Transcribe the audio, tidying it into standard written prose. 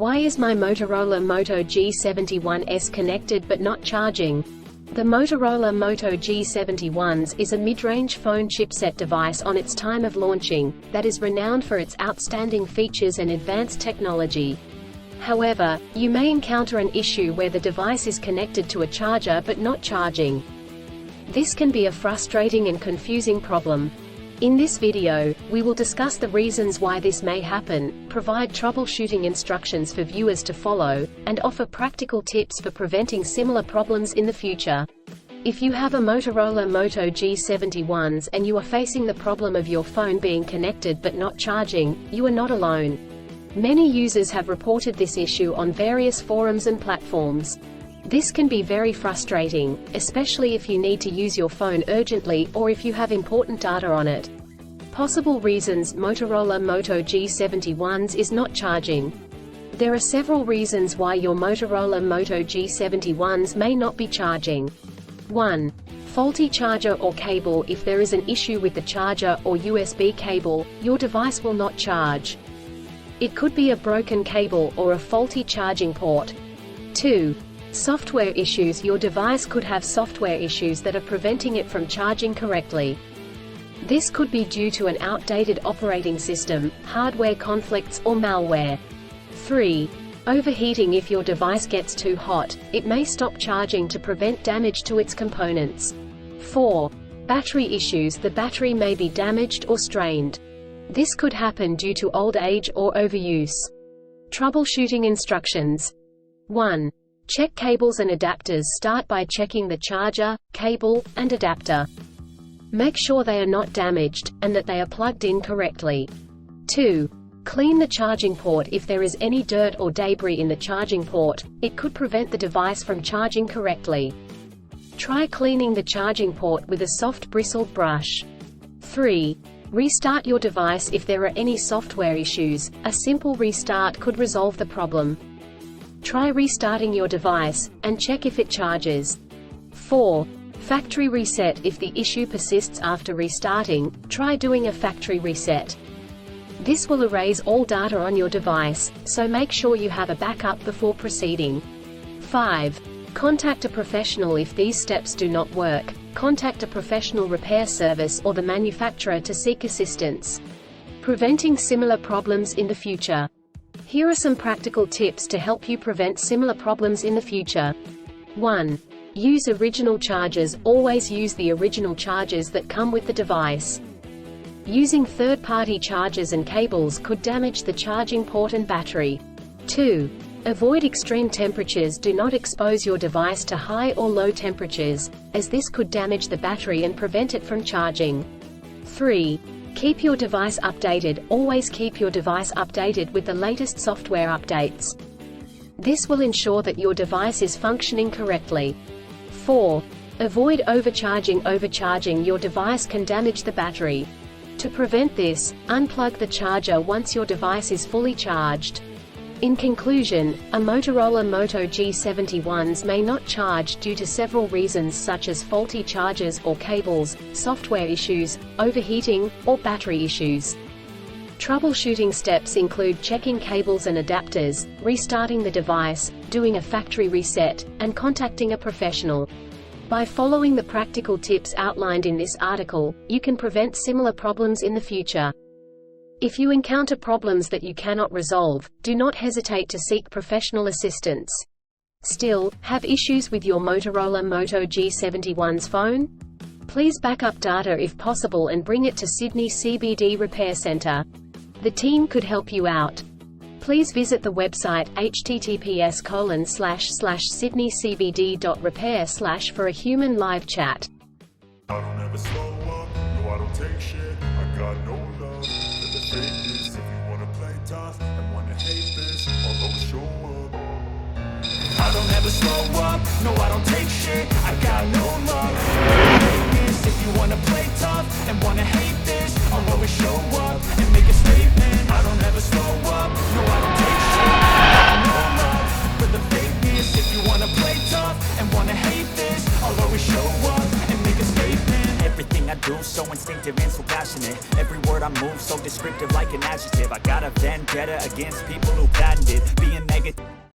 Why is my Motorola Moto G71s connected but not charging? The Motorola Moto G71s is a mid-range phone chipset device on its time of launching, that is renowned for its outstanding features and advanced technology. However, you may encounter an issue where the device is connected to a charger but not charging. This can be a frustrating and confusing problem. In this video, we will discuss the reasons why this may happen, provide troubleshooting instructions for viewers to follow, and offer practical tips for preventing similar problems in the future. If you have a Motorola Moto G71s and you are facing the problem of your phone being connected but not charging, you are not alone. Many users have reported this issue on various forums and platforms. This can be very frustrating, especially if you need to use your phone urgently or if you have important data on it. Possible reasons Motorola Moto G71s is not charging. There are several reasons why your Motorola Moto G71s may not be charging. 1. Faulty charger or cable. If there is an issue with the charger or USB cable, your device will not charge. It could be a broken cable or a faulty charging port. 2. Software issues. Your device could have software issues that are preventing it from charging correctly. This could be due to an outdated operating system, hardware conflicts, or malware. 3. Overheating. If your device gets too hot, it may stop charging to prevent damage to its components. 4. Battery issues. The battery may be damaged or strained. This could happen due to old age or overuse. Troubleshooting instructions. 1. Check cables and adapters. Start by checking the charger, cable, and adapter. Make sure they are not damaged, and that they are plugged in correctly. 2. Clean the charging port. If there is any dirt or debris in the charging port, it could prevent the device from charging correctly. Try cleaning the charging port with a soft bristled brush. 3. Restart your device. If there are any software issues, a simple restart could resolve the problem. Try restarting your device, and check if it charges. 4. Factory reset. If the issue persists after restarting, try doing a factory reset. This will erase all data on your device, so make sure you have a backup before proceeding. 5. Contact a professional. If these steps do not work, contact a professional repair service or the manufacturer to seek assistance. Preventing similar problems in the future. Here are some practical tips to help you prevent similar problems in the future. 1. Use original chargers. Always use the original chargers that come with the device. Using third-party chargers and cables could damage the charging port and battery. 2. Avoid extreme temperatures. Do not expose your device to high or low temperatures, as this could damage the battery and prevent it from charging. 3. Keep your device updated. Always keep your device updated with the latest software updates. This will ensure that your device is functioning correctly. 4. Avoid overcharging. Overcharging your device can damage the battery. To prevent this, unplug the charger once your device is fully charged. In conclusion, a Motorola Moto G71s may not charge due to several reasons such as faulty chargers or cables, software issues, overheating, or battery issues. Troubleshooting steps include checking cables and adapters, restarting the device, doing a factory reset, and contacting a professional. By following the practical tips outlined in this article, you can prevent similar problems in the future. If you encounter problems that you cannot resolve, do not hesitate to seek professional assistance. Still, have issues with your Motorola Moto G71s phone? Please back up data if possible and bring it to Sydney CBD Repair Centre. The team could help you out. Please visit the website https://sydneycbd.repair/ for a human live chat. I don't ever slow up, no I don't take shit, I got no love for the fakeness. If you wanna play tough and wanna hate this, I'll always show up. I don't ever slow up, no I don't take shit, I got no love for the fakeness. If you wanna play tough and wanna hate this, I'll always show up and make a statement. I don't ever slow up, no I don't take shit, I got no love for the fakeness. If you wanna play tough and wanna hate this, I'll always show up and make a statement. Everything I do do, so instinctive and so passionate. Every word I move, so descriptive like an adjective. I got a vendetta against people who patented being negative.